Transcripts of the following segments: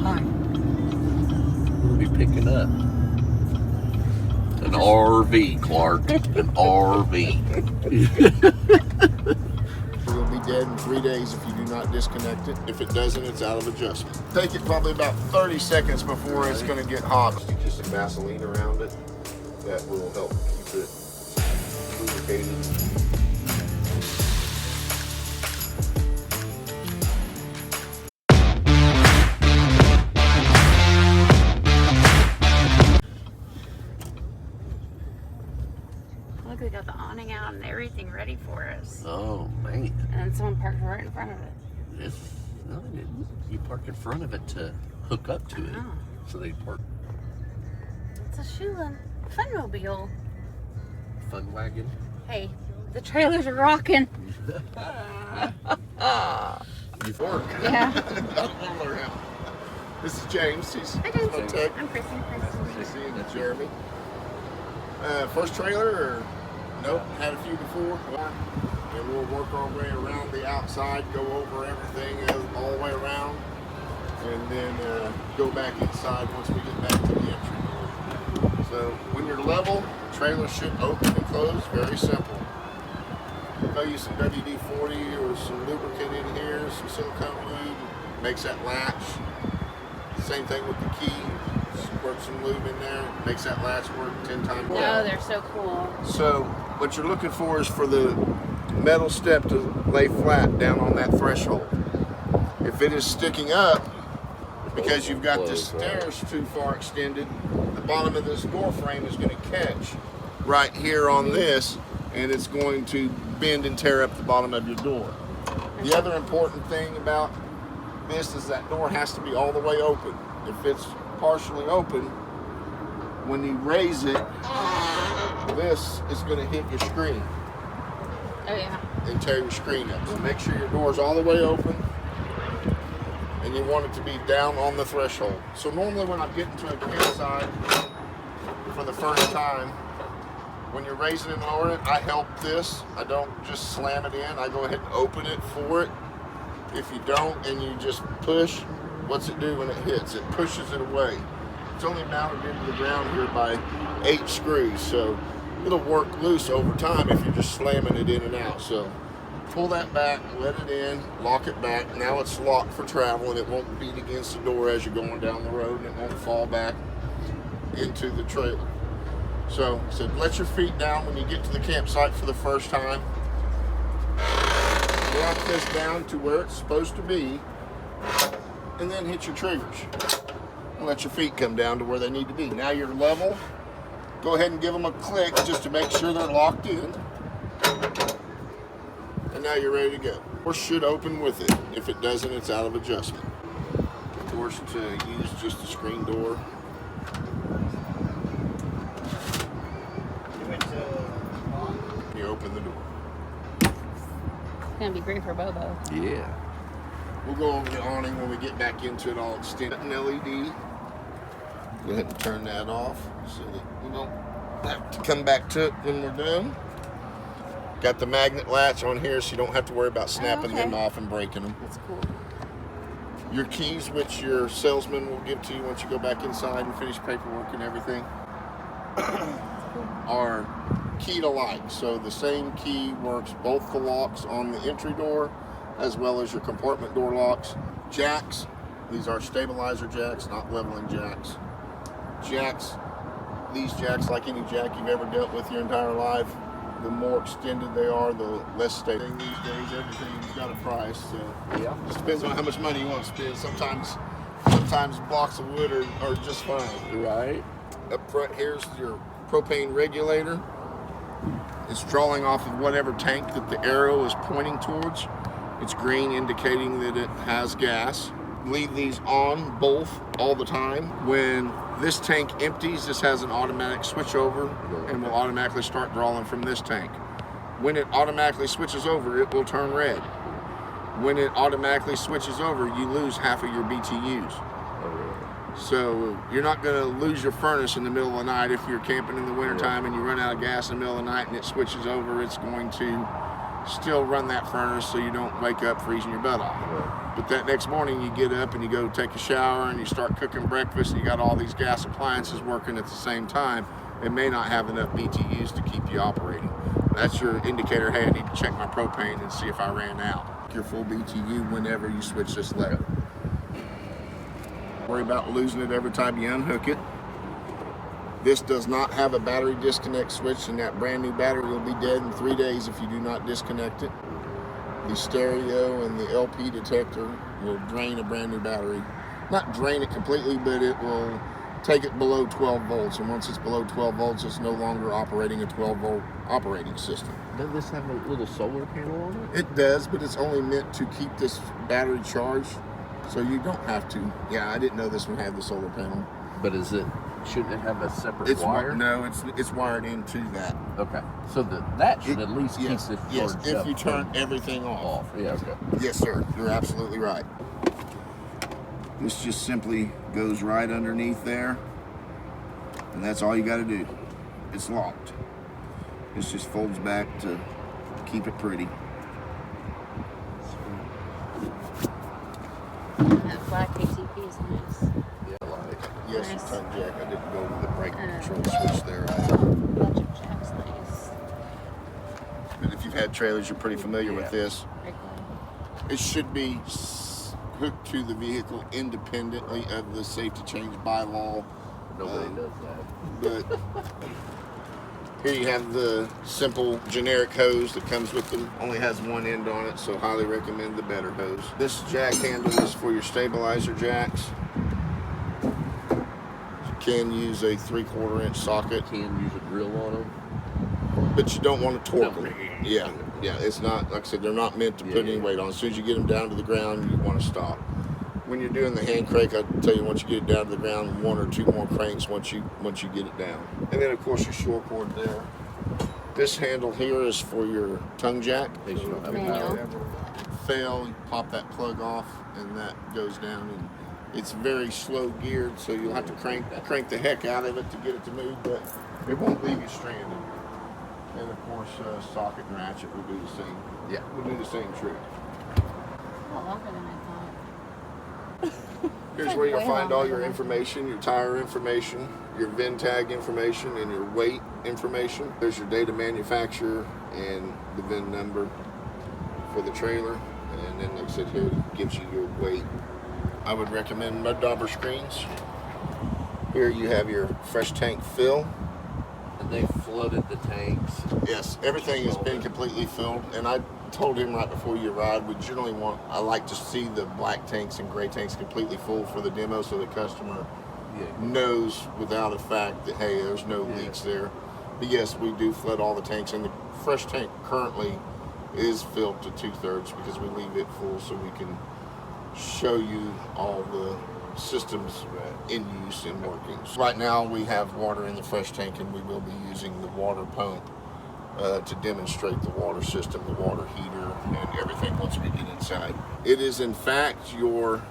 Hi. We'll be picking up an RV, Clark. An RV. It'll be dead in 3 days if you do not disconnect it. If it doesn't, it's out of adjustment. Take it probably about 30 seconds before it's going to get hot. Stick just some Vaseline around it. That will help keep it lubricated. Look, we got the awning out and everything ready for us. Oh, man. And then someone parked right in front of it. No, they didn't. You park in front of it to hook up to it. Oh. So they park. It's a Shulin Funmobile. Fun wagon. Hey, the trailers are rocking. You've worked. Yeah. This is James. He's Hi, James. my tech. I'm Kristen. Chrissy and Jeremy. First trailer or nope? Had a few before. And we'll work our way around the outside, go over everything all the way around, and then go back inside once we get back to the entry door. So when you're level, trailer should open and close. Very simple. Throw you some WD-40 or some lubricant in here, some silicone lube, makes that latch. Same thing with the key. Squirt some lube in there, makes that latch work 10 times better. Oh, they're so cool. So what you're looking for is for the metal step to lay flat down on that threshold. If it is sticking up because you've got the stairs too far extended, the bottom of this door frame is going to catch right here on this, and it's going to bend and tear up the bottom of your door. The other important thing about this is that door has to be all the way open. If it's partially open, when you raise it, this is going to hit your screen. Oh, yeah. And tear your screen up. So make sure your door's all the way open, and you want it to be down on the threshold. So normally when I'm getting to a campsite for the first time, when you're raising and lowering it, I help this. I don't just slam it in. I go ahead and open it for it. If you don't and you just push, what's it do when it hits? It pushes it away. It's only mounted into the ground here by 8 screws, so it'll work loose over time if you're just slamming it in and out. So pull that back, let it in, lock it back. Now it's locked for travel, and it won't beat against the door as you're going down the road, and it won't fall back into the trailer. So let your feet down when you get to the campsite for the first time. Lock this down to where it's supposed to be, and then hit your triggers. And let your feet come down to where they need to be. Now you're level. Go ahead and give them a click just to make sure they're locked in. And now you're ready to go. Door should open with it. If it doesn't, it's out of adjustment. Of course, to use just a screen door. You open the door. It's going to be great for Bobo. Yeah. We'll go over the awning when we get back into it. I'll extend an LED. Go ahead and turn that off so that we don't have to come back to it when we're done. Got the magnet latch on here so you don't have to worry about snapping them off and breaking them. That's cool. Your keys, which your salesman will give to you once you go back inside and finish paperwork and everything, are key to like. So the same key works both the locks on the entry door as well as your compartment door locks. Jacks, these are stabilizer jacks, not leveling jacks. Jacks, these jacks, like any jack you've ever dealt with your entire life, the more extended they are, the less stable. These days, everything's got a price, so yeah. Just depends on how much money you want to spend. Sometimes blocks of wood are just fine. Right. Up front here's your propane regulator. It's drawing off of whatever tank that the arrow is pointing towards. It's green, indicating that it has gas. Leave these on both all the time. When this tank empties, this has an automatic switch over and will automatically start drawing from this tank. When it automatically switches over, it will turn red. When it automatically switches over, you lose half of your BTUs. So you're not going to lose your furnace in the middle of the night if you're camping in the wintertime and you run out of gas in the middle of the night and it switches over. It's going to still run that furnace so you don't wake up freezing your butt off. But that next morning you get up and you go take a shower and you start cooking breakfast and you got all these gas appliances working at the same time, it may not have enough BTUs to keep you operating. That's your indicator, hey, I need to check my propane and see if I ran out. Your full BTU whenever you switch this lever. Worry about losing it every time you unhook it. This does not have a battery disconnect switch, and that brand new battery will be dead in 3 days if you do not disconnect it. The stereo and the LP detector will drain a brand new battery. Not drain it completely, but it will take it below 12 volts. And once it's below 12 volts, it's no longer operating a 12-volt operating system. Does this have a little solar panel on it? It does, but it's only meant to keep this battery charged, so you don't have to. Yeah, I didn't know this one had the solar panel. But shouldn't it have a separate wire? No, it's wired into that. Okay, so that should at least keep it charged Yes, if up you turn everything off. Yeah, okay. Yes, sir. You're absolutely right. This just simply goes right underneath there, and that's all you got to do. It's locked. This just folds back to keep it pretty. That black ATP is nice. Yeah, I like it. Yes, Nice. your tongue jack. I didn't go with the brake control switch there. Budget jack's nice. But if you've had trailers, you're pretty familiar with this. Very cool. It should be hooked to the vehicle independently of the safety change by law. Nobody does that. But here you have the simple generic hose that comes with them. Only has one end on it, so highly recommend the better hose. This jack handle is for your stabilizer jacks. You can use a 3/4 inch socket, Can use a drill on them. but you don't want to torque No. them. Yeah, it's not, like I said, they're not meant to put any weight on. As soon as you get them down to the ground, you want to stop. When you're doing the hand crank, I tell you, once you get it down to the ground, 1 or 2 more cranks once you get it down. And then of course your short cord there. This handle here is for your tongue jack. They should have a Manual. power. Fail, you pop that plug off, and that goes down. And it's very slow geared, so you'll have to crank the heck out of it to get it to move, but it won't leave you stranded. And of course, socket and ratchet will do the same. Yeah. Will do the same trick. A lot longer than I thought. Here's Like where you'll way find all longer your than I information, your tire information, your VIN tag information, and your weight information. There's your date of manufacturer and the VIN number for the trailer. And then, like I said, here it gives you your weight. I would recommend mud dauber screens. Here you have your fresh tank fill. And they flooded the tanks. Yes, everything has been completely filled, and I told him right before you arrived, I like to see the black tanks and gray tanks completely full for the demo, so the customer knows without a fact that, hey, there's no leaks there. But yes, we do flood all the tanks, and the fresh tank currently is filled to 2/3 because we leave it full so we can show you all the systems in use and working. So right now we have water in the fresh tank, and we will be using the water pump to demonstrate the water system, the water heater, and everything once we get inside. It is in fact your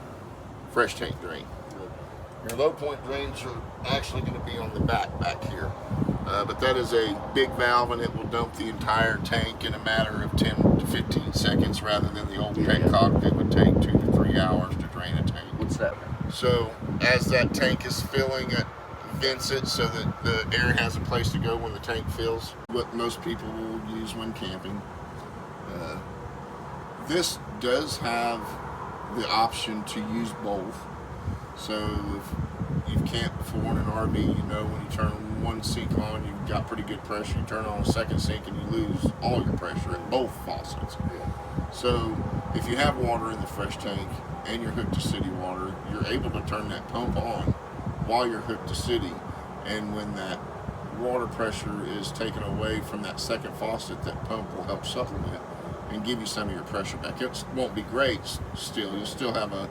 fresh tank drain. Your low point drains are actually going to be on the back here. But that is a big valve, and it will dump the entire tank in a matter of 10 to 15 seconds rather than the old petcock that would take 2 to 3 hours to drain a tank. What's that? So as that tank is filling, it vents it so that the air has a place to go when the tank fills. What most people will use when camping. This does have the option to use both. So if you've camped before in an RV, you know when you turn one sink on, you've got pretty good pressure. You turn on a second sink and you lose all your pressure at both faucets. So if you have water in the fresh tank and you're hooked to city water, you're able to turn that pump on while you're hooked to city. And when that water pressure is taken away from that second faucet, that pump will help supplement and give you some of your pressure back. It won't be great still. You'll still have a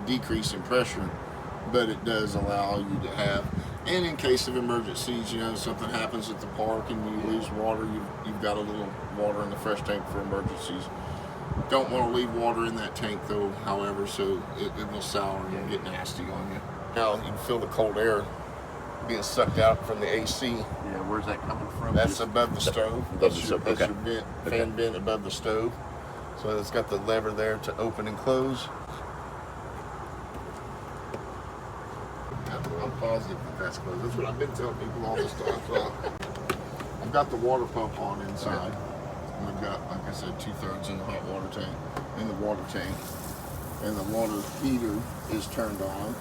decrease in pressure, but it does allow you to have, and in case of emergencies, you know, something happens at the park and you lose water, you've got a little water in the fresh tank for emergencies. Don't want to leave water in that tank though, however, so it will sour and get nasty on you. Now you can feel the cold air being sucked out from the AC. Yeah, where's that coming from? That's above the stove. Above the stove, That's your fan vent above the stove. So it's got the lever there to open and close. I'm positive that's closed. That's what I've been telling people all this time. So I've got the water pump on inside. And we've got, like I said, 2/3 in the hot water tank, and the water heater is turned on.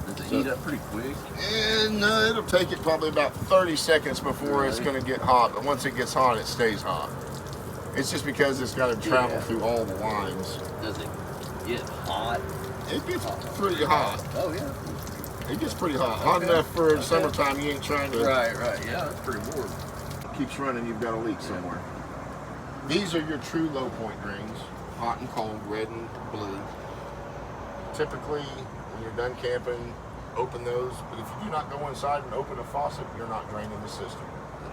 Does it heat up pretty quick? And it'll take it probably about 30 seconds before it's going to get hot. But once it gets hot, it stays hot. It's just because it's got to travel through all the lines. Does it get hot? It gets pretty hot. Oh yeah. It gets pretty hot. Hot enough for the summertime. You ain't trying to. Right. Yeah, that's pretty warm. Keeps running. You've got a leak somewhere. These are your true low point drains. Hot and cold, red and blue. Typically, when you're done camping, open those. But if you do not go inside and open a faucet, you're not draining the system.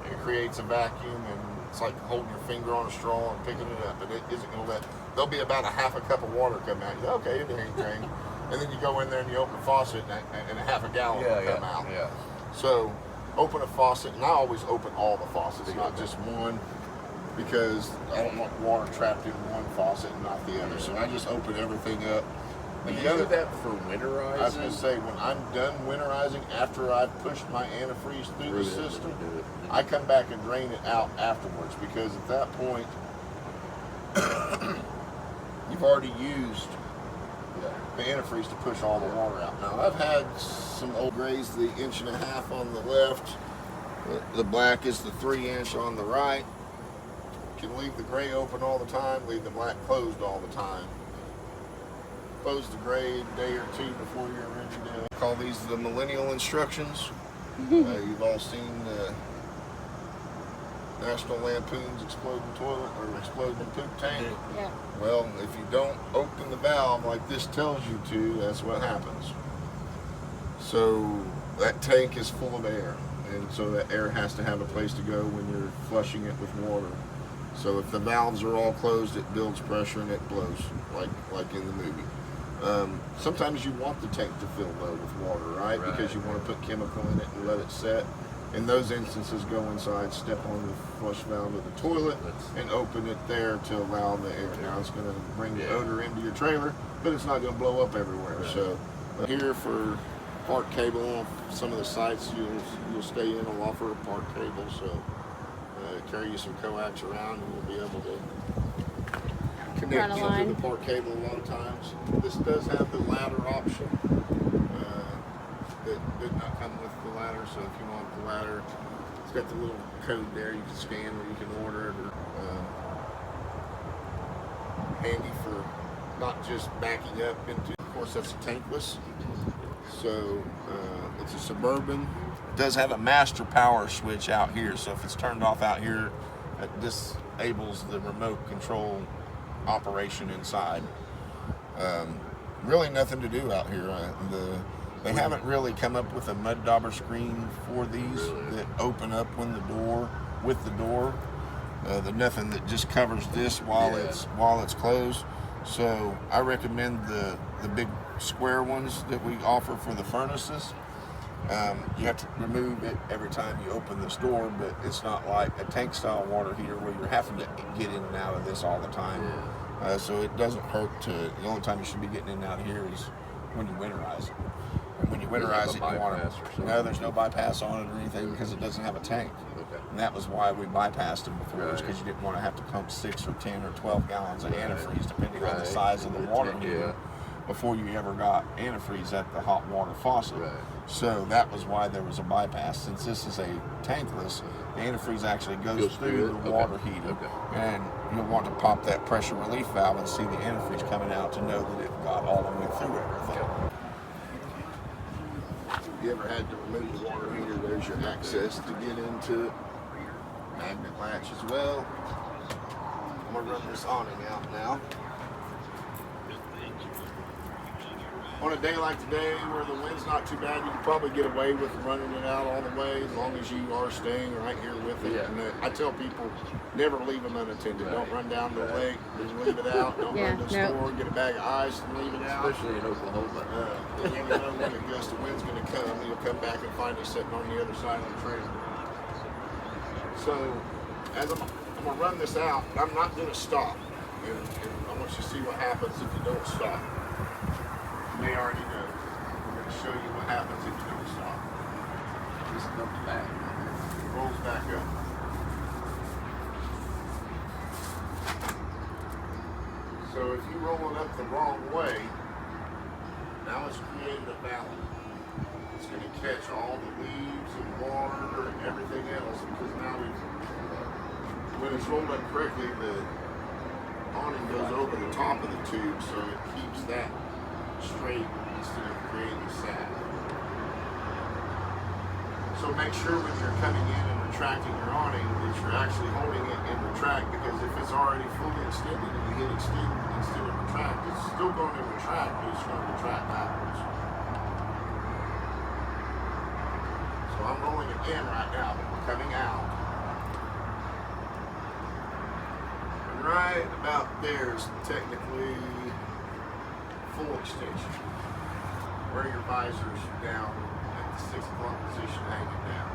It creates a vacuum, and it's like holding your finger on a straw and picking it up. But it isn't going to let. There'll be about a half a cup of water come out. You go, okay, it ain't drained. And then you go in there and you open the faucet, and a half a gallon will come out. Yeah. So open a faucet, and I always open all the faucets, not just one, because I don't want water trapped in one faucet and not the other. So I just open everything up. Do you do that for winterizing? I was going to say, when I'm done winterizing, after I've pushed my antifreeze through the system, I come back and drain it out afterwards, because at that point, you've already used the antifreeze to push all the water out. Now, I've had some old grays, the 1.5 inches on the left. The black is the 3-inch on the right. You can leave the gray open all the time, leave the black closed all the time. Close the gray a day or two before you're ready to. Call these the millennial instructions. You've all seen the National Lampoon's exploding toilet or exploding poop tank. Yeah. Well, if you don't open the valve like this tells you to, that's what happens. So that tank is full of air, and so that air has to have a place to go when you're flushing it with water. So if the valves are all closed, it builds pressure and it blows, like in the movie. Sometimes you want the tank to fill low with water, right? Because you want to put chemical in it and let it set. In those instances, go inside, step on the flush valve of the toilet, and open it there to allow the air. Now it's going to bring the odor into your trailer, but it's not going to blow up everywhere. So here for park cable, some of the sites you'll stay in will offer a park cable. So carry you some coax around, and you'll be able to connect into the park cable a lot of times. This does have the ladder option. That did not come with the ladder, so if you want the ladder, it's got the little code there you can scan where you can order it. Handy for not just backing up into, of course that's a tankless. So it's a Suburban. It does have a master power switch out here, so if it's turned off out here, it disables the remote control operation inside. Really nothing to do out here. They haven't really come up with a mud dauber screen for these that open up when with the door. The nothing that just covers this while it's closed. So I recommend the big square ones that we offer for the furnaces. You have to remove it every time you open this door, but it's not like a tank style water heater where you're having to get in and out of this all the time. So it doesn't hurt to. The only time you should be getting in and out of here is when you winterize it. And when you winterize it, you want to. No, there's no bypass on it or anything because it doesn't have a tank. And that was why we bypassed them before, because you didn't want to have to pump 6 or 10 or 12 gallons of antifreeze, depending on the size of the water heater, before you ever got antifreeze at the hot water faucet. So that was why there was a bypass. Since this is a tankless, the antifreeze actually goes through the water heater, and you'll want to pop that pressure relief valve and see the antifreeze coming out to know that it got all the way through everything. If you ever had to remove the water heater, there's your access to get into it. Magnet latch as well. I'm going to run this awning out now. On a day like today, where the wind's not too bad, you can probably get away with running it out all the way, as long as you are staying right here with it. And I tell people, never leave them unattended. Don't run down to the lake, just leave it out. Don't run to the store, get a bag of ice and leave it out. Especially in Oklahoma. You never know when a gust of wind's going to come. You'll come back and find it sitting on the other side of the trailer. So, as I'm going to run this out, I'm not going to stop. And I want you to see what happens if you don't stop. You may already know. We're going to show you what happens if you don't stop. just comes back. Rolls back up. So if you roll it up the wrong way, now it's created a valley. It's going to catch all the leaves and water and everything else because now when it's rolled up correctly, the awning goes over the top of the tube, so it keeps that straight instead of creating a sag. So make sure when you're coming in and retracting your awning that you're actually holding it in retract, because if it's already fully extended and you hit extend instead of retract, it's still going to retract, but it's going to retract backwards. So I'm rolling it in right now, but we're coming out. And right about there is technically full extension, where your visor's down at the 6 o'clock position hanging down.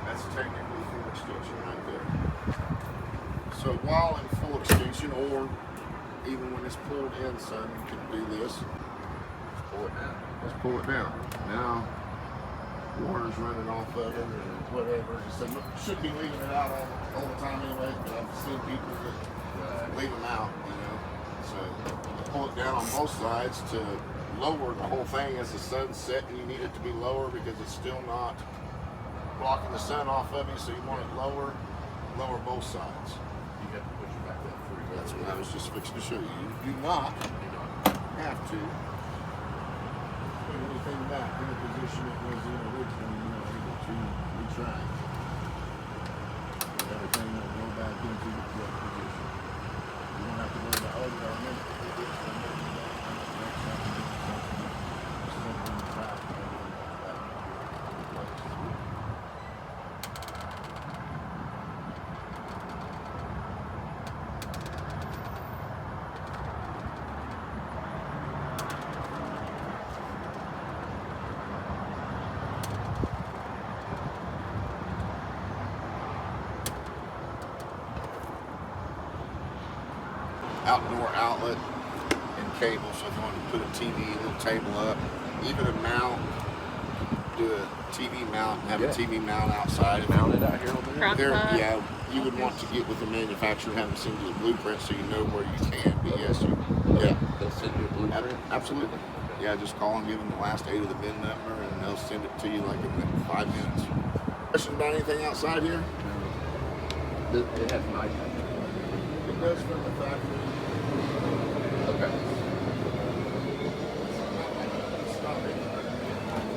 That's technically full extension right there. So while in full extension, or even when it's pulled in, son, you can do this. Let's pull it down. Let's pull it down. Now, water's running off of it or whatever. So should be leaving it out all the time anyway, but I've seen people that leave them out, you know. So pull it down on both sides to lower the whole thing as the sun's setting. You need it to be lower because it's still not blocking the sun off of you, so you want it lower both sides. You have to push it back that free. That's what I was just fixing to show you. You do not have to put anything back in the position it was in originally. You're able to retract. Everything will go back into the correct position. You don't have to worry about, oh, did I remember to do this? I remember to do that. Next time you do something, just let it retract and everything goes back into place. Outdoor outlet and cable, so if you want to put a TV, a little table up, even a mount, do a TV mount, and have a TV mount outside. Mount it out here on there, yeah, you would want to get with the manufacturer, have them send you a blueprint so you know where you can be. Yes, They'll send you a blueprint? Absolutely. Yeah, just call them, give them the last 8 of the VIN number, and they'll send it to you like in 5 minutes. Question about anything outside here? It has night. It does from the factory. Okay.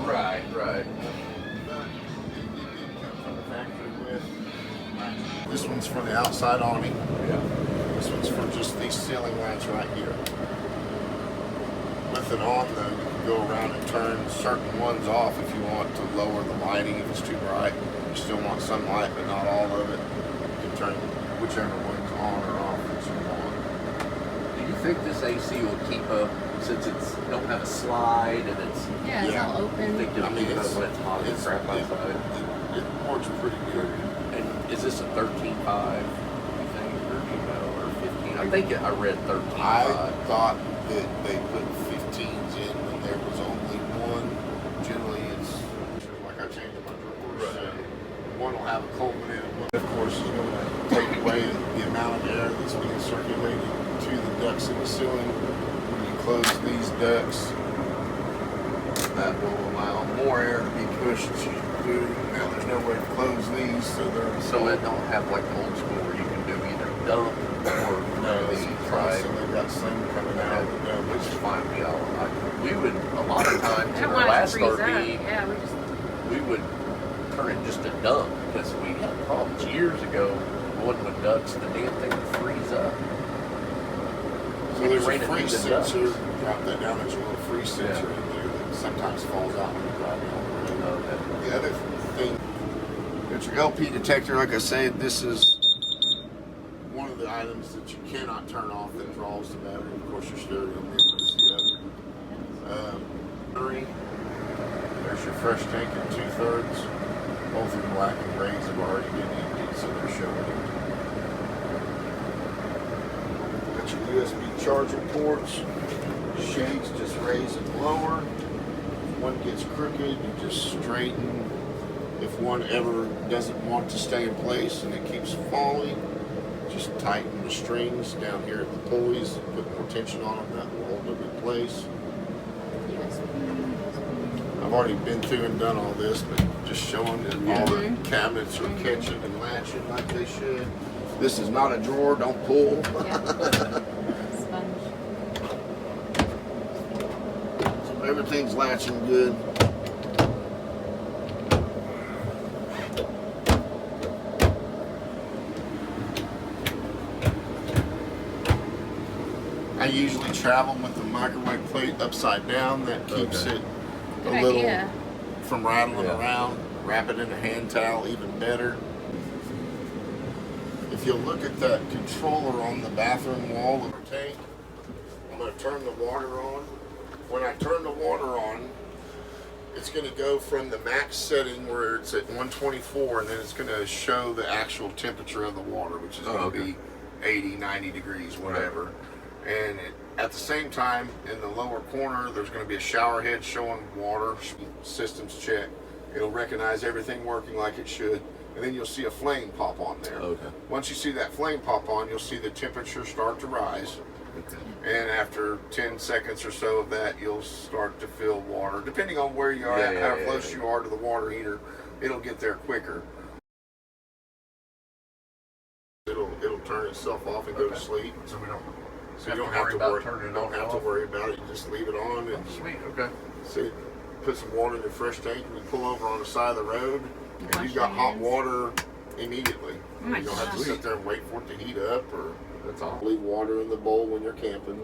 Right. But it did come from the factory with. This one's for the outside awning. Yeah. This one's for just these ceiling lights right here. With it on, though, you can go around and turn certain ones off if you want to lower the lighting if it's too bright. You still want some light, but not all of it. You can turn whichever one's on or off that you want. Do you think this AC will keep up since it's don't have a slide and it's It's all you open. think it'll keep up when it's hot as crap outside? It works pretty good. And is this a 13.5? You think, or do you know, or 15? I think I read 13.5. I thought that they put 15s in when there was only one. Generally, it's like I changed my drawers. One will have a Coleman in it. One, of course, is going to take away the amount of air that's being circulated to the ducts in the ceiling. When you close these ducts, that will allow more air to be pushed through. Now, there's no way to close these, So it don't have like old school where you can do either dump or it's the dry, so they've got some coming out of the dump, which is fine. We would a lot of times I in don't our want it to last freeze up. RV, Yeah, we would turn it just to dump because we had problems years ago going with ducks. The damn thing would freeze up. So there's ran a it freeze through the sensor. ducts. Drop that down. There's a little freeze sensor in there that sometimes falls out when you drive down the road. Okay. The other thing, it's your LP detector. Like I said, this is one of the items that you cannot turn off that draws the battery. Of course, your stereo mirror is the other. Battery. There's your fresh tank at 2/3. Both your black and grays have already been emptied, so they're showing it. Got your USB charging ports. Shades just raise and lower. If one gets crooked, you just straighten If one ever doesn't want to stay in place and it keeps falling, just tighten the strings down here at the pulleys, put more tension on them, that will hold them in place. I've already been through and done all this, but just showing that all the cabinets are catching and latching like they should. This is not a drawer, don't pull. Sponge. So everything's latching good. I usually travel with the microwave plate upside down. That keeps it a Good little idea. from rattling around. Wrap it in a hand towel, even better. If you'll look at that controller on the bathroom wall of the tank, I'm going to turn the water on. When I turn the water on, it's going to go from the max setting where it's at 124, and then it's going to show the actual temperature of the water, which is going to be 80, 90 degrees, whatever. And at the same time, in the lower corner, there's going to be a shower head showing water, systems check. It'll recognize everything working like it should. And then you'll see a flame pop on there. Okay. Once you see that flame pop on, you'll see the temperature start to rise. Okay. And after 10 seconds or so of that, you'll start to fill water. Depending on where you are, how close you are to the water heater, it'll get there quicker. It'll turn itself off and go to sleep. So we don't. So you don't have to worry. Don't have to worry about it. You just leave it on and sweet. Okay. So put some water in your fresh tank and you pull over on the side of the road, and you've got hot water immediately. You don't have to sit there and wait for it to heat up, or that's all. Leave water in the bowl when you're camping.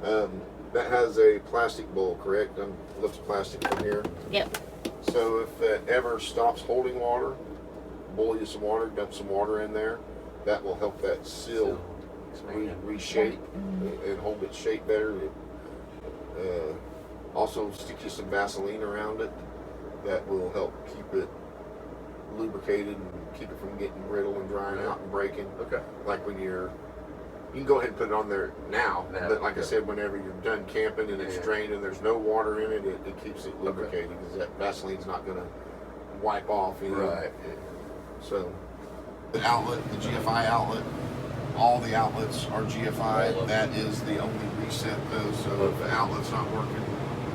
That has a plastic bowl, correct? Lift plastic from here. Yep. So if it ever stops holding water, boil you some water, dump some water in there. That will help that seal reshape and hold its shape better. Also stick you some Vaseline around it. That will help keep it lubricated and keep it from getting brittle and drying out and breaking. Okay. Like when you can go ahead and put it on there now, but like I said, whenever you're done camping and it's drained and there's no water in it, it keeps it lubricated because that Vaseline's not going to wipe off. You know? Right. So the outlet, the GFI outlet, all the outlets are GFI. That is the only reset though. So if the outlet's not working,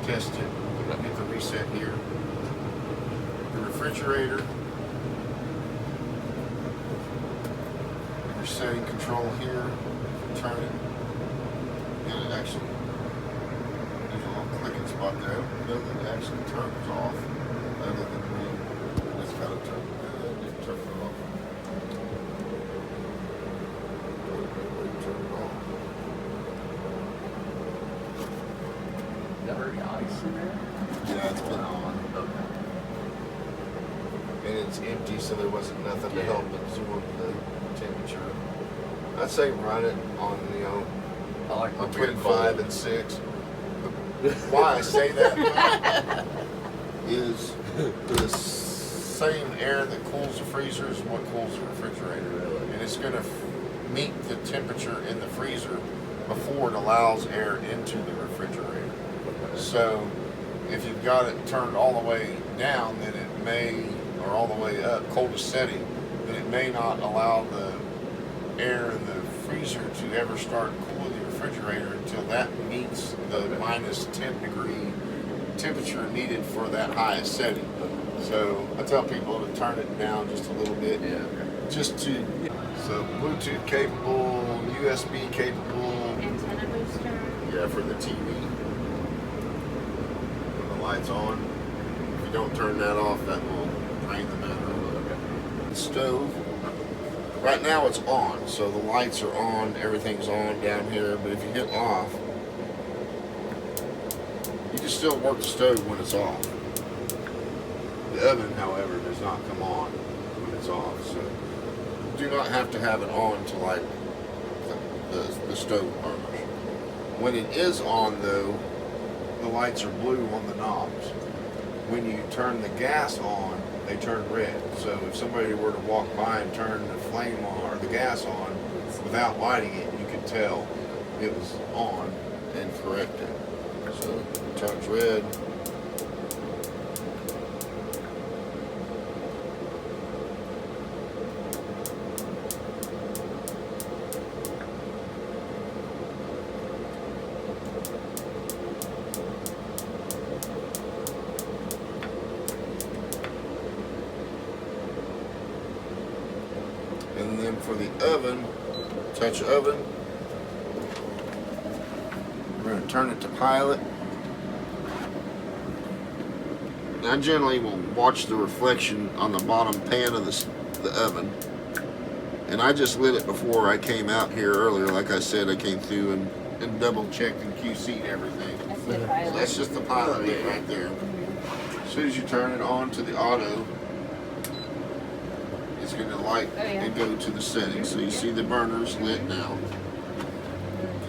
test it. Get the reset here. The refrigerator. Your setting control here. Turn it. And it actually, there's a little clicking spot there. It actually turns off. Other than when it's got to turn it off. Already ice in there? Yeah, it's been on. Okay. And it's empty, so there wasn't nothing to help absorb the temperature. I'd say run it on, I like between 5 and 6. Why I say that is the same air that cools the freezer is what cools the refrigerator. Really? And it's going to meet the temperature in the freezer before it allows air into the refrigerator. So if you've got it turned all the way down, then it may, or all the way up, coldest setting, then it may not allow the air in the freezer to ever start cooling the refrigerator until that meets the minus 10 degree temperature needed for that highest setting. So I tell people to turn it down just a little bit, just to, so Bluetooth capable, USB capable, Antenna booster. yeah, for the TV. When the light's on, if you don't turn that off, that will drain the battery. The stove. Right now it's on, so the lights are on, everything's on down here, but if you hit off, you can still work the stove when it's off. The oven, however, does not come on when it's off, so you do not have to have it on to light the stove burns. When it is on though, the lights are blue on the knobs. When you turn the gas on, they turn red. So if somebody were to walk by and turn the flame on or the gas on without lighting it, you could tell it was on and correct it. So it turns red. And for the oven, touch oven. We're going to turn it to pilot. I generally will watch the reflection on the bottom pan of the oven. And I just lit it before I came out here earlier. Like I said, I came through and double checked and QC'd everything. That's the pilot. So that's just the pilot light right there. As soon as you turn it on to the auto, it's going to light and go to the settings. So you see the burners lit now.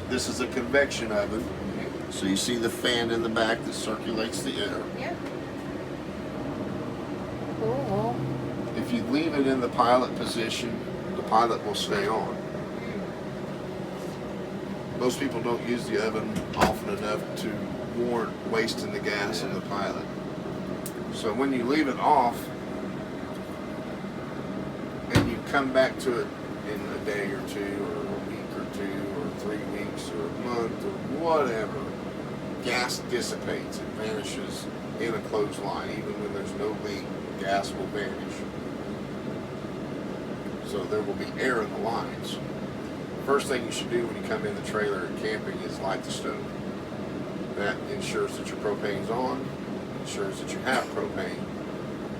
This is a convection oven. So you see the fan in the back that circulates the air. Yep. Cool. If you leave it in the pilot position, the pilot will stay on. Most people don't use the oven often enough to warrant wasting the gas in the pilot. So when you leave it off and you come back to it in a day or two or a week or two or 3 weeks or a month or whatever, gas dissipates. It vanishes in a closed line. Even when there's no leak, gas will vanish. So there will be air in the lines. First thing you should do when you come in the trailer and camping is light the stove. That ensures that your propane's on, ensures that you have propane,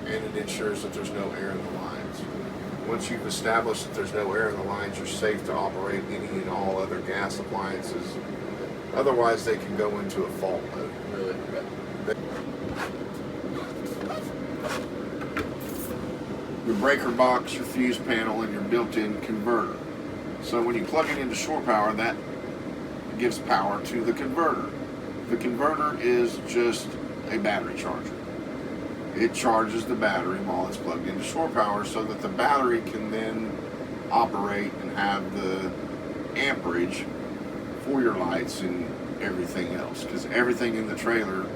and it ensures that there's no air in the lines. Once you've established that there's no air in the lines, you're safe to operate any and all other gas appliances. Otherwise, they can go into a fault mode. Really? Your breaker box, your fuse panel, and your built-in converter. So when you plug it into shore power, that gives power to the converter. The converter is just a battery charger. It charges the battery while it's plugged into shore power so that the battery can then operate and have the amperage for your lights and everything else. Because everything in the trailer,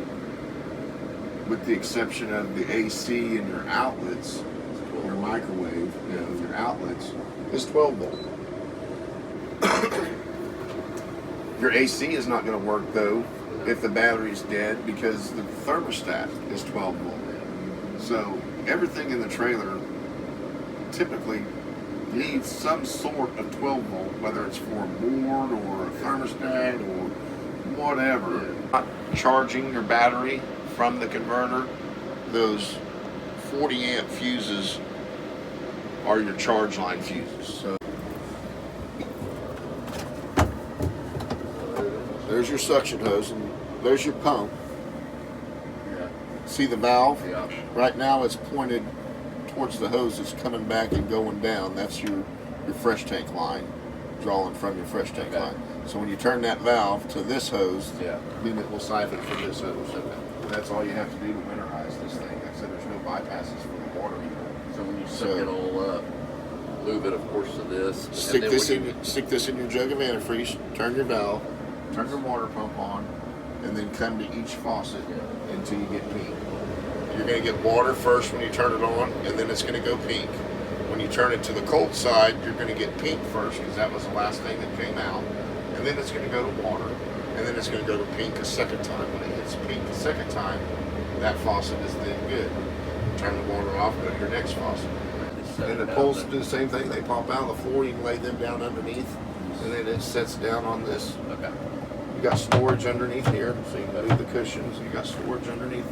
with the exception of the AC and your outlets, your microwave, your outlets, is 12 volt. Your AC is not going to work though if the battery's dead because the thermostat is 12 volt. So everything in the trailer typically needs some sort of 12 volt, whether it's for a board or a thermostat or whatever. Not charging your battery from the converter, those 40 amp fuses are your charge line fuses. So there's your suction hose and there's your pump. Yeah. See the valve? Yeah. Right now it's pointed towards the hose that's coming back and going down. That's your fresh tank line, drawing from your fresh tank line. So when you turn that valve to this hose, then it will siphon from this hose. And that's all you have to do to winterize this thing. Like I said, there's no bypasses for the water heater. So when you suck it all up, lube it, of course, to this. Stick this in your jug of antifreeze. Turn your valve. Turn your water pump on, and then come to each faucet until you get pink. You're going to get water first when you turn it on, and then it's going to go pink. When you turn it to the cold side, you're going to get pink first because that was the last thing that came out. And then it's going to go to water, and then it's going to go to pink a second time. When it hits pink the second time, that faucet is then good. Turn the water off, go to your next faucet. And the poles do the same thing. They pop out of the floor. You can lay them down underneath, and then it sets down on this. Okay. You got storage underneath here, so you can move the cushions. You got storage underneath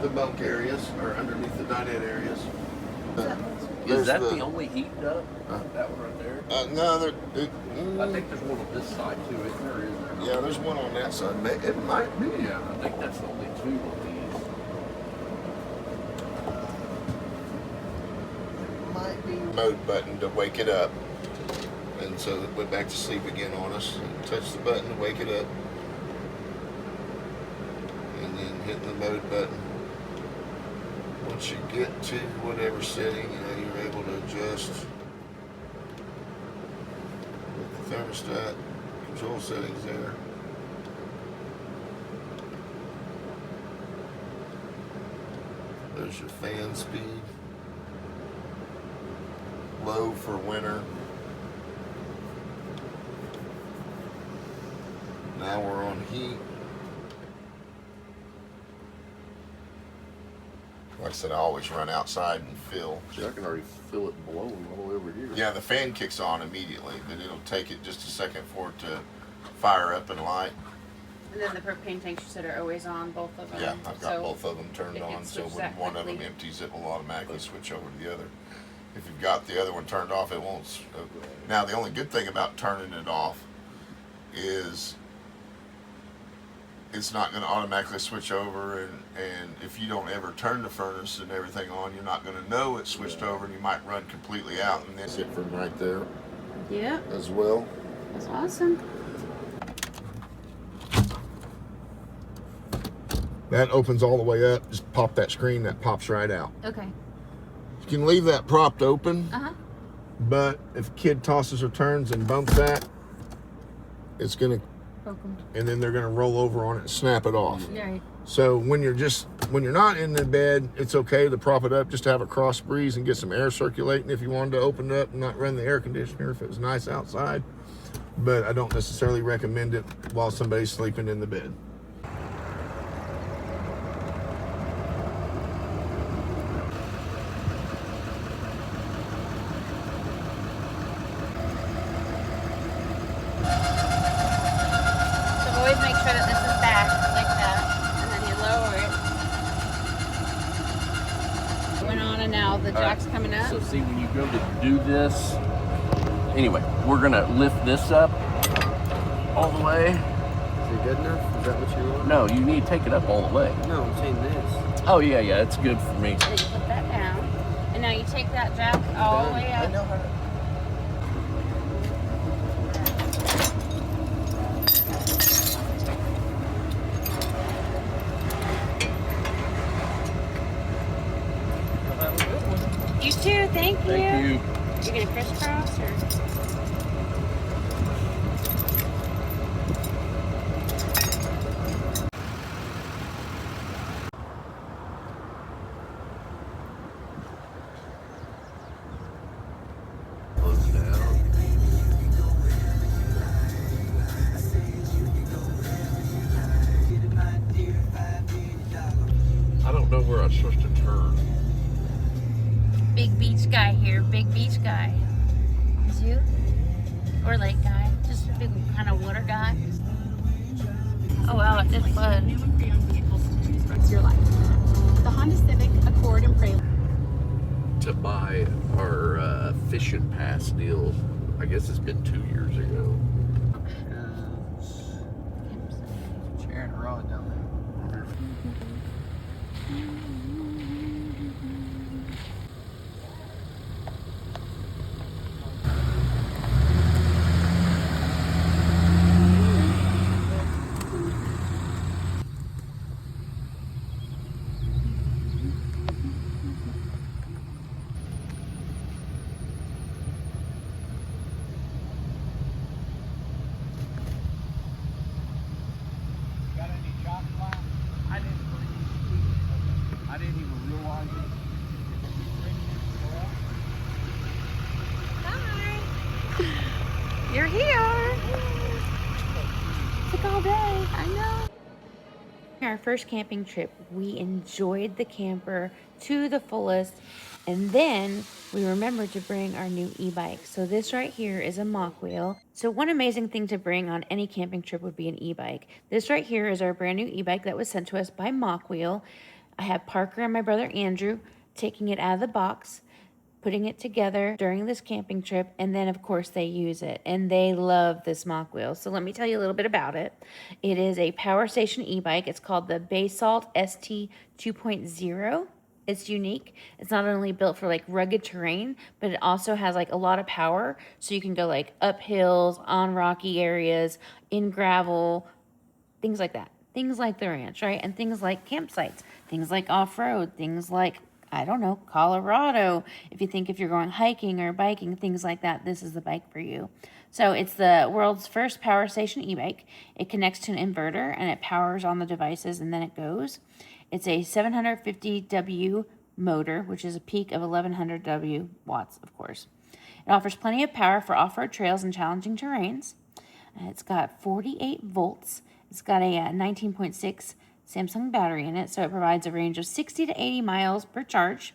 the bunk areas, or underneath the dinette areas. Is that the only heat duct? That one right there? No, I think there's one on this side too, isn't there? Isn't there? Yeah, there's one on that side. It might be. Yeah, I think that's the only two on these. Might be. Mode button to wake it up. And so it went back to sleep again on us. Touch the button to wake it up. And then hitting the mode button. Once you get to whatever setting, you're able to adjust with the thermostat control settings there. There's your fan speed. Low for winter. Now we're on heat. Like I said, I always run outside and fill. See, I can already feel it blowing all the way over here. Yeah, the fan kicks on immediately, but it'll take it just a second for it to fire up and light. And then the propane tanks you said are always on, both of them. Yeah, I've got both of them turned it on, gets so switched when that one of them quickly. empties, it will automatically switch over to the other. If you've got the other one turned off, it won't. Now, the only good thing about turning it off is it's not going to automatically switch over, and if you don't ever turn the furnace and everything on, you're not going to know it's switched over, and you might run completely out, and that's it from right there Yep, as well. that's awesome. That opens all the way up. Just pop that screen, that pops right out. Okay. You can leave that propped open, Uh-huh. but if a kid tosses or turns and bumps that, it's going to, Welcome. and then they're going to roll over on it and snap it off. Right. So when you're not in the bed, it's okay to prop it up just to have a cross breeze and get some air circulating if you wanted to open it up and not run the air conditioner if it was nice outside. But I don't necessarily recommend it while somebody's sleeping in the bed. So always make sure that this is back like that, and then you lower it. Went on, and now the jack's coming up. So see, when you go to do this, anyway, we're gonna lift this up all the way. Is it good enough? Is that what you want? No, you need to take it up all the way. No, I'm saying this. Oh yeah, yeah, it's good for me. Then you put that down, and now you take that jack all the way I up. know how to. You too, thank you. Thank you. You're gonna crisscross or? Close it out. I don't know where I'm supposed to turn. Big beach guy here, big beach guy. Is you? Or lake guy? Just a big kind of water guy? Oh wow, it did flood. Your life. The Honda Civic, Accord, and Prelude. To buy our fishing pass deal, I guess it's been 2 years ago. Chair and a rod down there. Got any shot glass? I didn't even realize it. Hi. You're here. Took all day. I know. Our first camping trip, we enjoyed the camper to the fullest, and then we remembered to bring our new e-bike. So this right here is a Mokwheel. So one amazing thing to bring on any camping trip would be an e-bike. This right here is our brand new e-bike that was sent to us by Mokwheel. I have Parker and my brother Andrew taking it out of the box, putting it together during this camping trip, and then of course they use it, and they love this Mokwheel. So let me tell you a little bit about it. It is a power station e-bike. It's called the Basalt ST 2.0. It's unique. It's not only built for like rugged terrain, but it also has like a lot of power, so you can go like up hills, on rocky areas, in gravel, things like that. Things like the ranch, right? And things like campsites, things like off-road, things like, I don't know, Colorado. If you're going hiking or biking, things like that, this is the bike for you. So it's the world's first power station e-bike. It connects to an inverter and it powers on the devices and then it goes. It's a 750W motor, which is a peak of 1100 W watts, of course. It offers plenty of power for off-road trails and challenging terrains. It's got 48 volts. It's got a 19.6 Samsung battery in it, so it provides a range of 60 to 80 miles per charge.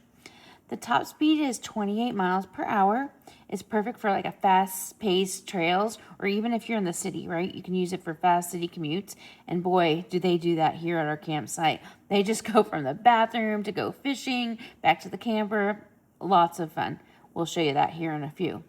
The top speed is 28 miles per hour. It's perfect for like a fast-paced trails, or even if you're in the city, right? You can use it for fast city commutes. And boy, do they do that here at our campsite. They just go from the bathroom to go fishing, back to the camper. Lots of fun. We'll show you that here in a few.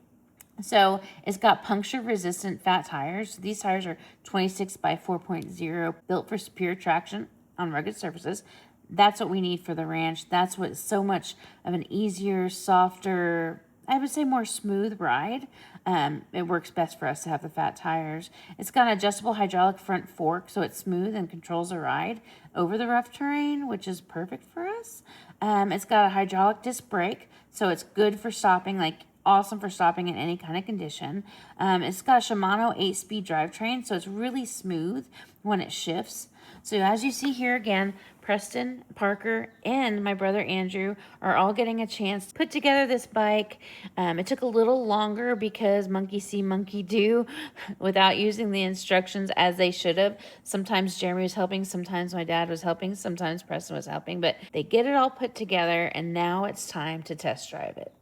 So it's got puncture-resistant fat tires. These tires are 26 by 4.0, built for superior traction on rugged surfaces. That's what we need for the ranch. That's what's so much of an easier, softer, I would say more smooth ride. It works best for us to have the fat tires. It's got an adjustable hydraulic front fork, so it's smooth and controls the ride over the rough terrain, which is perfect for us. It's got a hydraulic disc brake, so it's good for stopping, like awesome for stopping in any kind of condition. It's got a Shimano 8-speed drivetrain, so it's really smooth when it shifts. So as you see here again, Preston, Parker, and my brother Andrew are all getting a chance to put together this bike. It took a little longer because monkey see, monkey do, without using the instructions as they should have. Sometimes Jeremy was helping, sometimes my dad was helping, sometimes Preston was helping, but they get it all put together, and now it's time to test drive it.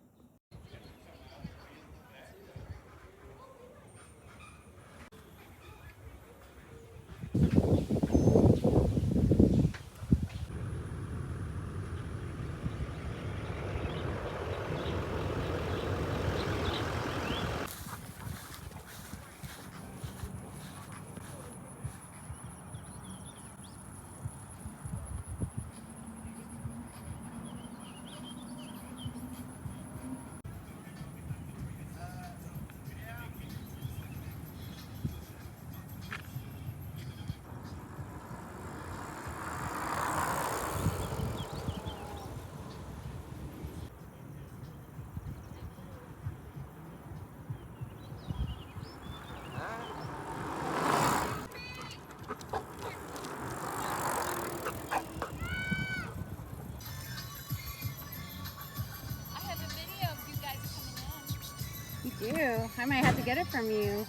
You do. I might have to get it from you.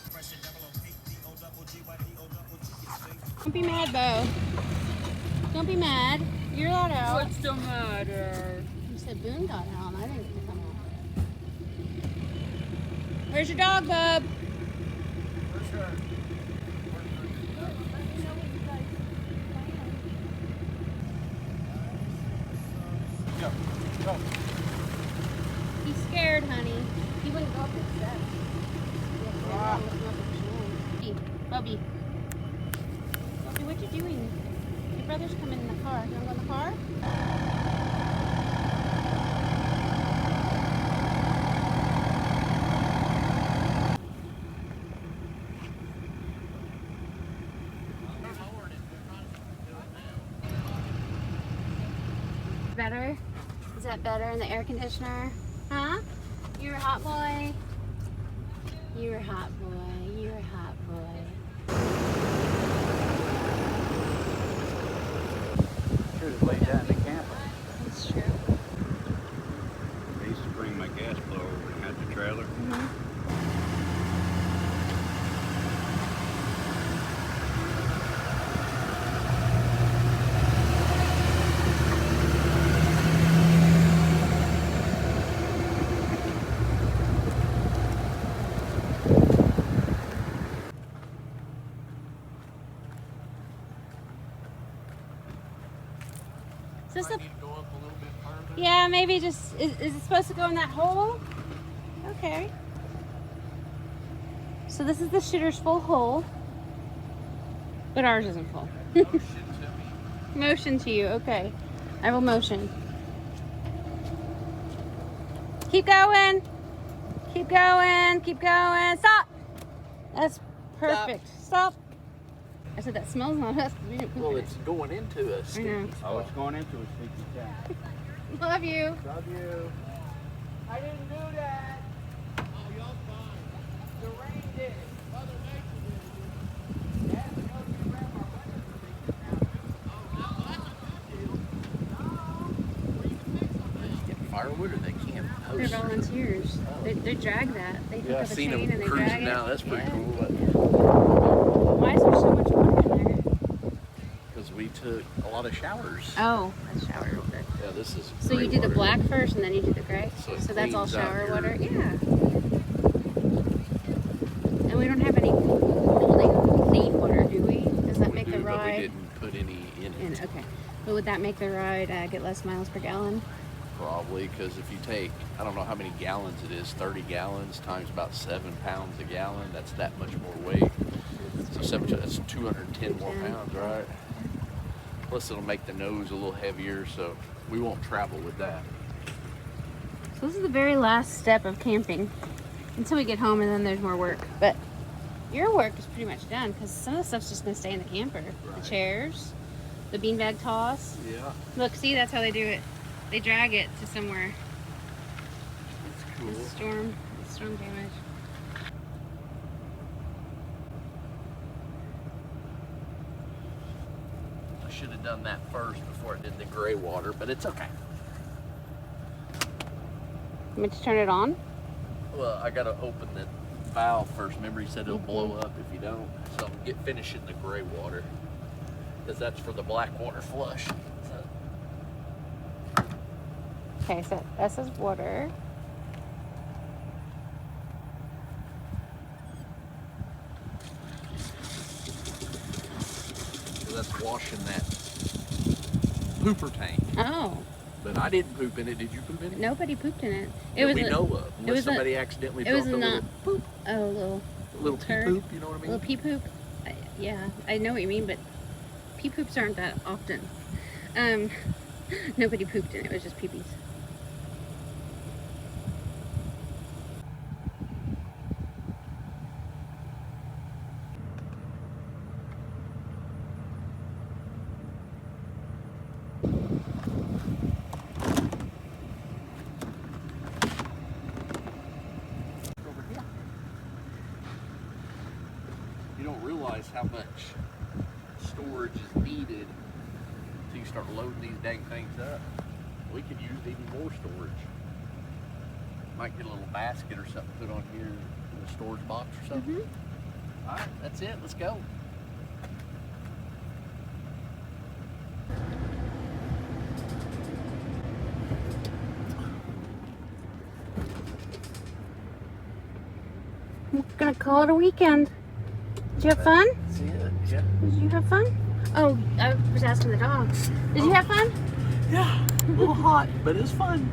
Don't be mad, Bo. Don't be mad. You're not out. What's the matter? You said Boone got out. I didn't get to come out. Where's your dog, bub? He's scared, honey. He wouldn't go up the steps. Hey, Bubby. Bubby, what you doing? Your brother's coming in the car. You wanna go in the car? Better? Is that better in the air conditioner? Huh? You're a hot boy. You're a hot boy. You're a hot boy. Should have laid that in the camper. That's true. I used to bring my gas blower when I had the trailer. Is this yeah, maybe just, is it supposed to go in that hole? Okay. So this is the shitter's full hole, but ours isn't full. Motion to you, okay. I will motion. Keep going. Keep going. Keep going. Stop. That's perfect. Stop. I said that smells not us. Well, it's going into a sticky Oh, it's going into a sticky tank. Love you. Love you. I didn't do that. Oh, y'all fine. The rain did it. Mother Nature did it. Dad, we know you grab our weather predictions now. Oh, no, that's a good deal. No, we can fix something. Get firewood or they can't They're host. volunteers. They drag that. They pick Yeah, up I've a seen chain them and they cruising drag it. now. That's pretty Yeah. cool. Why is there so much water in there? Because we took a lot of showers. Oh, that's shower water. Yeah, this is. So you gray do the water. black first and then you do the gray? So it So that's all cleans out shower your- water? Yeah. And we don't have any holding clean water, do we? Does that We make do, the but we ride? didn't put any in it. Okay. But would that make the ride get less miles per gallon? Probably, because if you take, I don't know how many gallons it is, 30 gallons times about 7 pounds a gallon, that's that much more weight. So that's 210 more pounds, right? Plus it'll make the nose a little heavier, so we won't travel with that. So this is the very last step of camping until we get home, and then there's more work. But your work is pretty much done because some of the stuff's just gonna stay in the camper. Right. The chairs, the beanbag toss. Yeah, Look, see, that's how they do it. They drag it to somewhere. it's cool. Storm damage. I should have done that first before I did the gray water, but it's okay. Want me to turn it on? Well, I gotta open the valve first. Remember, he said it'll blow up if you don't. So I'm finishing the gray water because that's for the black water flush. So, Okay, so this is water. so that's washing that pooper tank. Oh, But I didn't poop in it. Did you poop in it? nobody pooped in it. It That was we a, know of. Unless was a- somebody accidentally it was dropped a little not- poop, oh, a little pee turd. poop. You know what I mean? little pee poop. Yeah, I know what you mean, but pee poops aren't that often. Nobody pooped in it. It was just pee pees. Over here. You don't realize how much storage is needed until you start loading these dang things up. We could use even more storage. Might get a little basket or something put on here in the storage box or something. All right, that's it. Let's go. I'm gonna call it a weekend. Did you have fun? That's it. Yeah. Did you have fun? Oh, I was asking the dog. Did you have fun? Yeah. A little hot, but it's fun.